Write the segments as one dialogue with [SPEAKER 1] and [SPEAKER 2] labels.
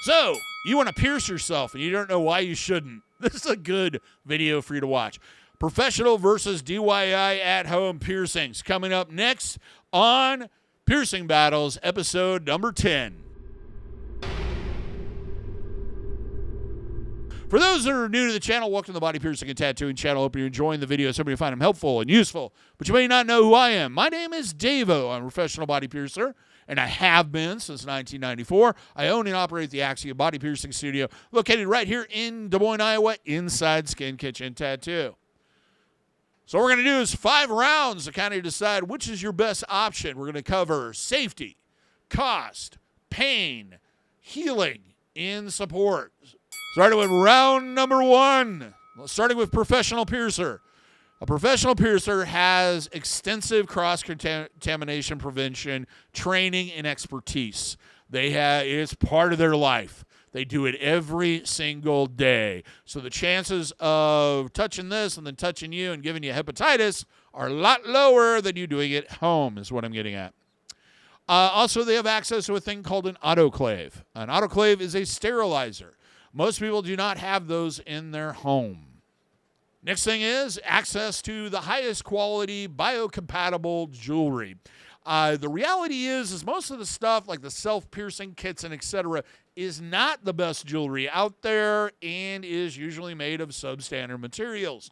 [SPEAKER 1] So, you want to pierce yourself and you don't know why you shouldn't. This is a good video for you to watch. Professional versus DIY at-home piercings coming up next on Piercing Battles, episode number 10. For those that are new to the channel, welcome to the Body Piercing and Tattooing channel. Hope you're enjoying the videos. Hope you find them helpful and useful. But you may not know who I am. My name is DaVo. I'm a professional body piercer, and I have been since 1994. I own and operate the Axiom Body Piercing studio, located right here in Des Moines, Iowa, inside Skin Kitchen Tattoo. So what we're going to do is 5 rounds to kind of decide which is your best option. We're going to cover safety, cost, pain, healing, and support. Starting with round number 1, starting with professional piercer. A professional piercer has extensive cross-contamination prevention training and expertise. It's part of their life. They do it every single day. So the chances of touching this and then touching you and giving you hepatitis are a lot lower than you doing it at home, is what I'm getting at. Also, they have access to a thing called an autoclave. An autoclave is a sterilizer. Most people do not have those in their home. Next thing is access to the highest quality biocompatible jewelry. The reality is most of the stuff like the self-piercing kits and etc. is not the best jewelry out there and is usually made of substandard materials.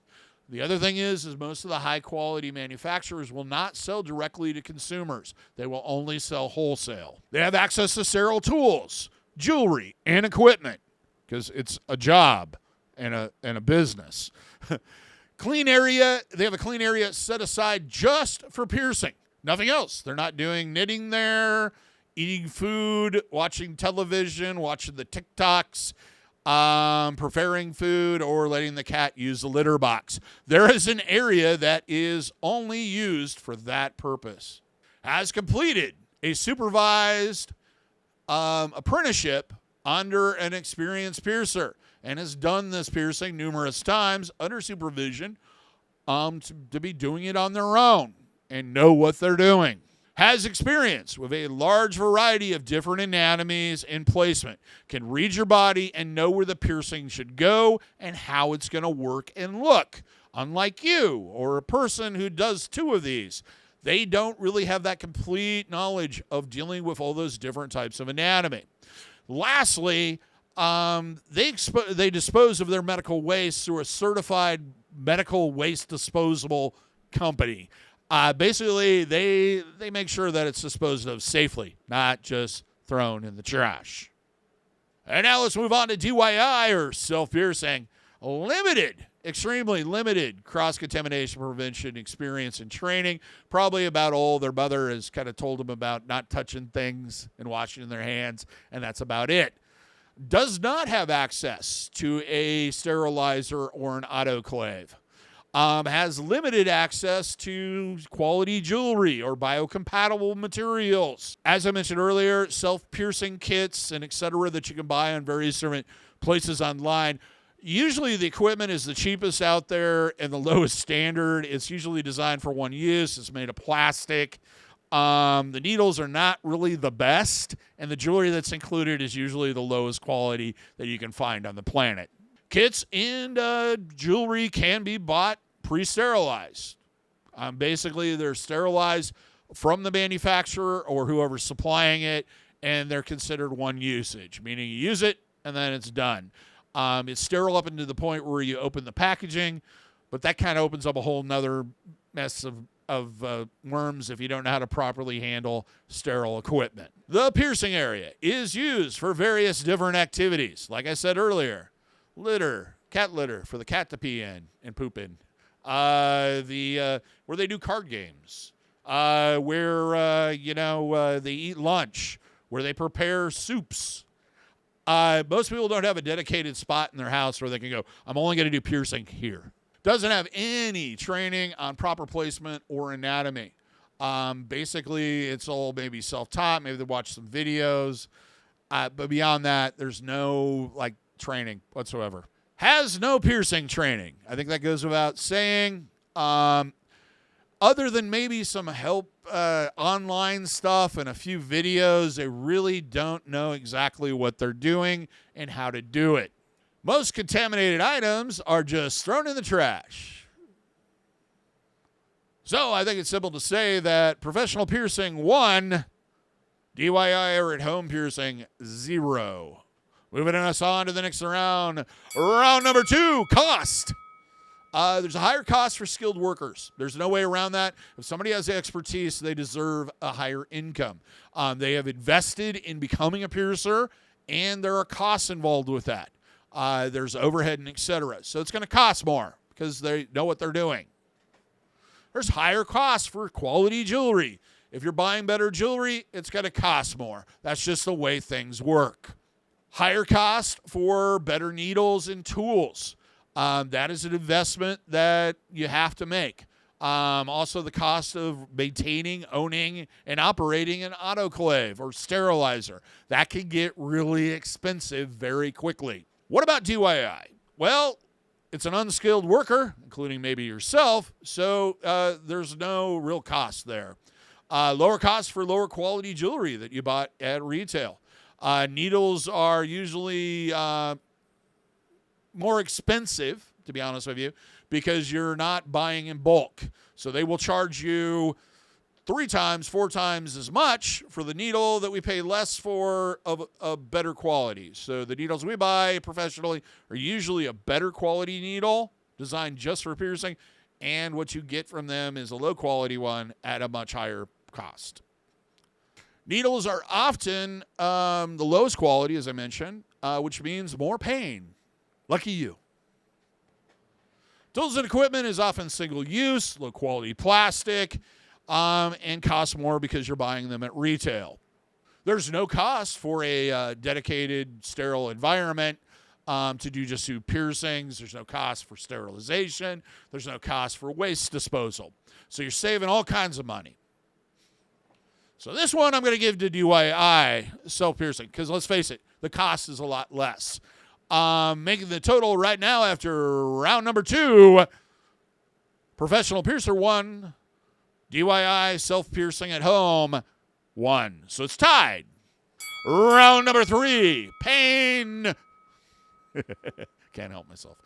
[SPEAKER 1] The other thing is most of the high-quality manufacturers will not sell directly to consumers. They will only sell wholesale. They have access to sterile tools, jewelry, and equipment because it's a job and a business. Clean area. They have a clean area set aside just for piercing. Nothing else. They're not doing knitting there, eating food, watching television, watching the TikToks, preparing food, or letting the cat use the litter box. There is an area that is only used for that purpose. Has completed a supervised apprenticeship under an experienced piercer and has done this piercing numerous times under supervision to be doing it on their own and know what they're doing. Has experience with a large variety of different anatomies and placement. Can read your body and know where the piercing should go and how it's going to work and look. Unlike you or a person who does 2 of these, they don't really have that complete knowledge of dealing with all those different types of anatomy. Lastly, they dispose of their medical waste through a certified medical waste disposable company. Basically, they make sure that it's disposed of safely, not just thrown in the trash. And now let's move on to DIY or self-piercing. Extremely limited cross-contamination prevention experience and training. Probably about all their mother has kind of told them about not touching things and washing their hands, and that's about it. Does not have access to a sterilizer or an autoclave. Has limited access to quality jewelry or biocompatible materials. As I mentioned earlier, self-piercing kits and etc. that you can buy on various different places online. Usually the equipment is the cheapest out there and the lowest standard. It's usually designed for one use. It's made of plastic. The needles are not really the best, and the jewelry that's included is usually the lowest quality that you can find on the planet. Kits and jewelry can be bought pre-sterilized. Basically, they're sterilized from the manufacturer or whoever's supplying it, and they're considered one usage, meaning you use it and then it's done. It's sterile up into the point where you open the packaging, but that kind of opens up a whole nother mess of worms if you don't know how to properly handle sterile equipment. The piercing area is used for various different activities. Like I said earlier, litter, cat litter for the cat to pee in and poop in. Where they do card games. Where they eat lunch. Where they prepare soups. Most people don't have a dedicated spot in their house where they can go, I'm only going to do piercing here. Doesn't have any training on proper placement or anatomy. Basically, it's all maybe self-taught. Maybe they watch some videos. But beyond that, there's no training whatsoever. Has no piercing training. I think that goes without saying. Other than maybe some help online stuff and a few videos, they really don't know exactly what they're doing and how to do it. Most contaminated items are just thrown in the trash. So I think it's simple to say that professional piercing 1, DIY or at-home piercing 0. Moving us on to the next round. Round number 2, cost. There's a higher cost for skilled workers. There's no way around that. If somebody has the expertise, they deserve a higher income. They have invested in becoming a piercer, and there are costs involved with that. There's overhead and et cetera. So it's going to cost more because they know what they're doing. There's higher costs for quality jewelry. If you're buying better jewelry, it's going to cost more. That's just the way things work. Higher cost for better needles and tools. That is an investment that you have to make. Also, the cost of maintaining, owning, and operating an autoclave or sterilizer. That can get really expensive very quickly. What about DIY? Well, it's an unskilled worker, including maybe yourself, so there's no real cost there. Lower cost for lower quality jewelry that you bought at retail. Needles are usually more expensive, to be honest with you, because you're not buying in bulk. So they will charge you 3 times, 4 times as much for the needle that we pay less for of a better quality. So the needles we buy professionally are usually a better quality needle designed just for piercing, and what you get from them is a low quality one at a much higher cost. Needles are often the lowest quality, as I mentioned, which means more pain. Lucky you. Tools and equipment is often single-use, low-quality plastic, and costs more because you're buying them at retail. There's no cost for a dedicated sterile environment to do piercings. There's no cost for sterilization. There's no cost for waste disposal. So you're saving all kinds of money. So this one I'm going to give to DIY, self-piercing, because let's face it, the cost is a lot less. Making the total right now after round number 2, professional piercer 1, DIY self-piercing at home 1. So it's tied. Round number 3, pain. Can't help myself.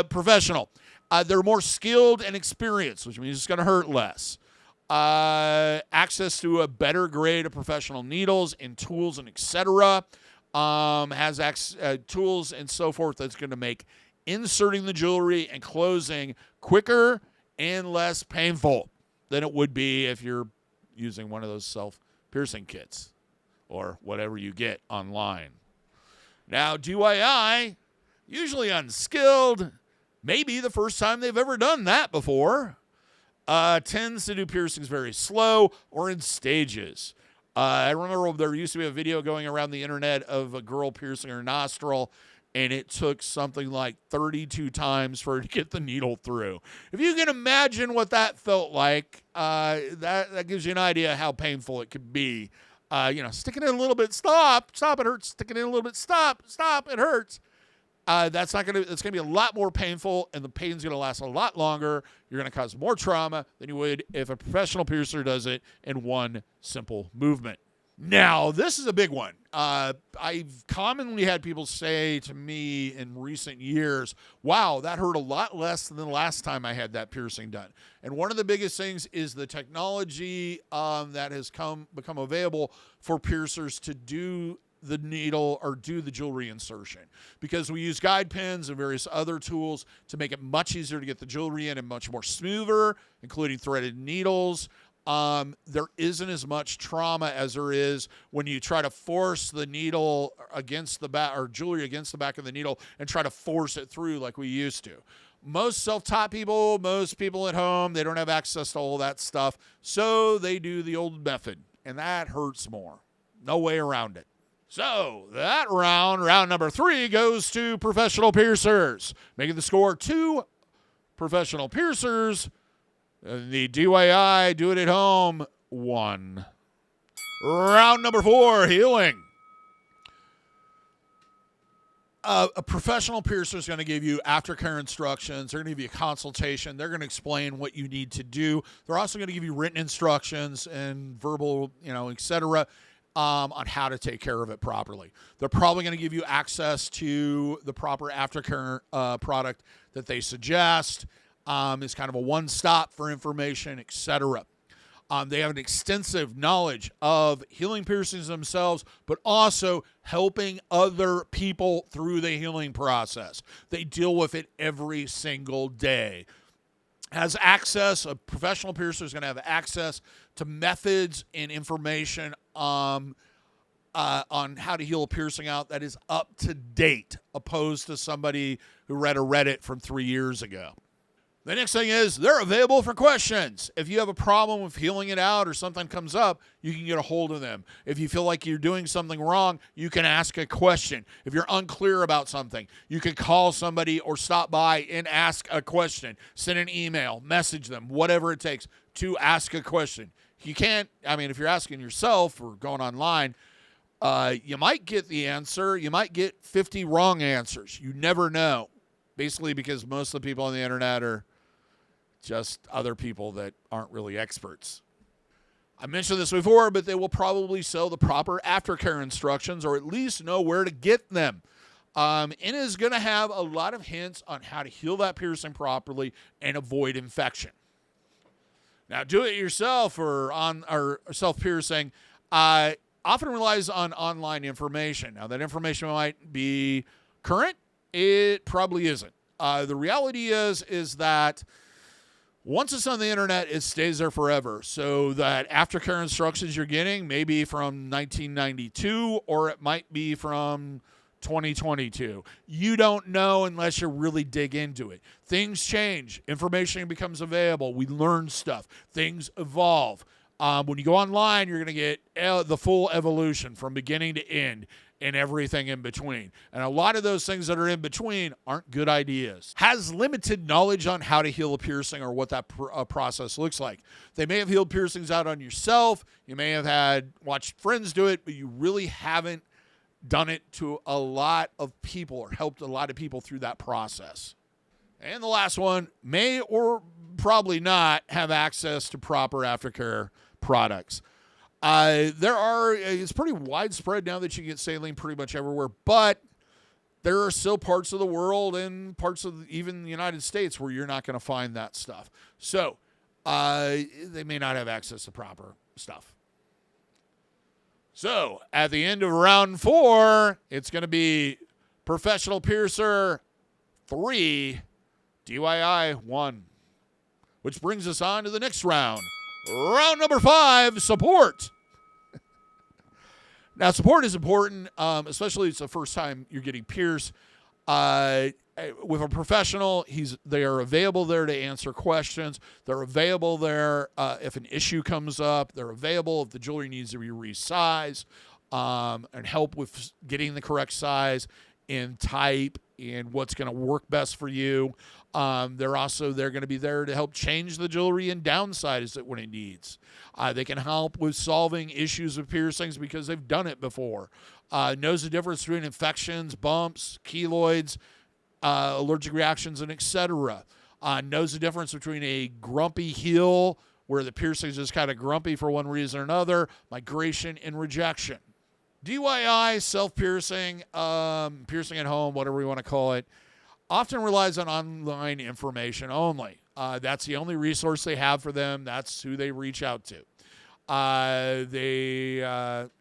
[SPEAKER 1] Professional. They're more skilled and experienced, which means it's going to hurt less. Access to a better grade of professional needles and tools and etc. Has tools and so forth that's going to make inserting the jewelry and closing quicker and less painful than it would be if you're using one of those self-piercing kits or whatever you get online. Now, DIY, usually unskilled, maybe the first time they've ever done that before, tends to do piercings very slow or in stages. I remember there used to be a video going around the internet of a girl piercing her nostril, and it took something like 32 times for her to get the needle through. If you can imagine what that felt like, that gives you an idea how painful it could be. Sticking in a little bit, stop, it hurts. Sticking in a little bit, stop, it hurts. It's going to be a lot more painful, and the pain's going to last a lot longer. You're going to cause more trauma than you would if a professional piercer does it in one simple movement. Now, this is a big one. I've commonly had people say to me in recent years, wow, that hurt a lot less than the last time I had that piercing done. And one of the biggest things is the technology that has become available for piercers to do the needle or do the jewelry insertion, because we use guide pins and various other tools to make it much easier to get the jewelry in and much more smoother, including threaded needles. There isn't as much trauma as there is when you try to force the needle against the back or jewelry against the back of the needle and try to force it through like we used to. Most self-taught people, most people at home, they don't have access to all that stuff, so they do the old method, and that hurts more. No way around it. So that round number 3, goes to professional piercers, making the score 2 professional piercers. The DIY, do it at home, 1. Round number 4, healing. A professional piercer is going to give you aftercare instructions. They're going to give you a consultation. They're going to explain what you need to do. They're also going to give you written instructions and verbal, et cetera, on how to take care of it properly. They're probably going to give you access to the proper aftercare product that they suggest. It's kind of a one-stop for information, et cetera. They have an extensive knowledge of healing piercings themselves, but also helping other people through the healing process. They deal with it every single day. Has access, a professional piercer is going to have access to methods and information on how to heal a piercing out that is up to date, opposed to somebody who read a Reddit from 3 years ago. The next thing is they're available for questions. If you have a problem with healing it out or something comes up, you can get a hold of them. If you feel like you're doing something wrong, you can ask a question. If you're unclear about something, you can call somebody or stop by and ask a question. Send an email, message them, whatever it takes to ask a question. You can't, if you're asking yourself or going online, you might get the answer. You might get 50 wrong answers. You never know. Basically because most of the people on the internet are just other people that aren't really experts. I mentioned this before, but they will probably sell the proper aftercare instructions or at least know where to get them. And is going to have a lot of hints on how to heal that piercing properly and avoid infection. Now, do it yourself or self-piercing often relies on online information. Now, that information might be current. It probably isn't. The reality is that once it's on the internet, it stays there forever. So that aftercare instructions you're getting may be from 1992 or it might be from 2022. You don't know unless you really dig into it. Things change. Information becomes available. We learn stuff. Things evolve. When you go online, you're going to get the full evolution from beginning to end and everything in between. And a lot of those things that are in between aren't good ideas. Has limited knowledge on how to heal a piercing or what that process looks like. They may have healed piercings out on yourself. You may have watched friends do it, but you really haven't done it to a lot of people or helped a lot of people through that process. And the last one, may or probably not have access to proper aftercare products. It's pretty widespread now that you get saline pretty much everywhere, but there are still parts of the world and parts of even the United States where you're not going to find that stuff. So they may not have access to proper stuff. So at the end of round 4, it's going to be Professional Piercer 3, DIY 1, which brings us on to the next round. Round number 5, support. Now, support is important, especially if it's the first time you're getting pierced. With a professional, they are available there to answer questions. They're available there if an issue comes up. They're available if the jewelry needs to be resized and help with getting the correct size and type and what's going to work best for you. They're going to be there to help change the jewelry and downsize it when it needs. They can help with solving issues with piercings because they've done it before. Knows the difference between infections, bumps, keloids, allergic reactions, and etc. Knows the difference between a grumpy heel, where the piercing is just kind of grumpy for one reason or another, migration, and rejection. DIY, self-piercing, piercing at home, whatever you want to call it, often relies on online information only. That's the only resource they have for them. That's who they reach out to.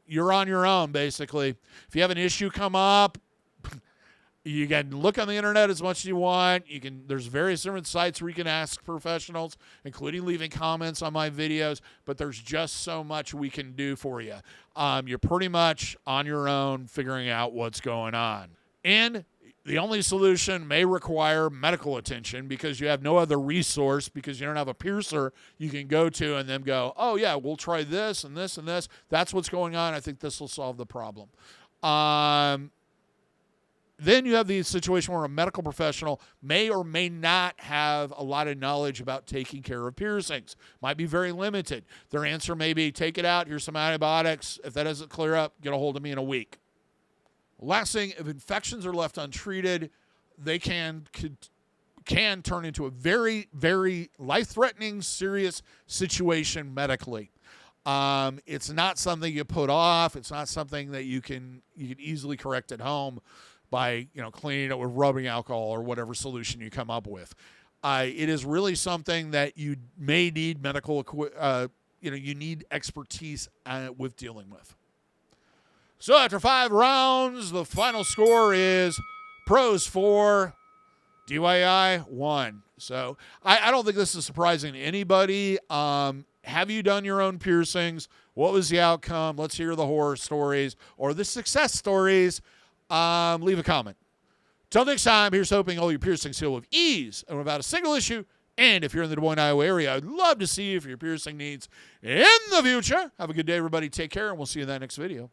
[SPEAKER 1] You're on your own, basically. If you have an issue come up, you can look on the internet as much as you want. There's various different sites where you can ask professionals, including leaving comments on my videos, but there's just so much we can do for you. You're pretty much on your own figuring out what's going on. And the only solution may require medical attention because you have no other resource, because you don't have a piercer you can go to and then go, oh, yeah, we'll try this and this and this. That's what's going on. I think this will solve the problem. Then you have the situation where a medical professional may or may not have a lot of knowledge about taking care of piercings. Might be very limited. Their answer may be, take it out, here's some antibiotics. If that doesn't clear up, get a hold of me in a week. Last thing, if infections are left untreated, they can turn into a very, very life-threatening, serious situation medically. It's not something you put off. It's not something that you can easily correct at home by cleaning it with rubbing alcohol or whatever solution you come up with. It is really something that you may need medical you need expertise with dealing with. So after 5 rounds, the final score is pros 4, DIY 1. So I don't think this is surprising to anybody. Have you done your own piercings? What was the outcome? Let's hear the horror stories or the success stories. Leave a comment. Till next time, here's hoping all your piercings heal with ease and without a single issue. And if you're in the Des Moines, Iowa area, I'd love to see you for your piercing needs in the future. Have a good day, everybody. Take care, and we'll see you in that next video.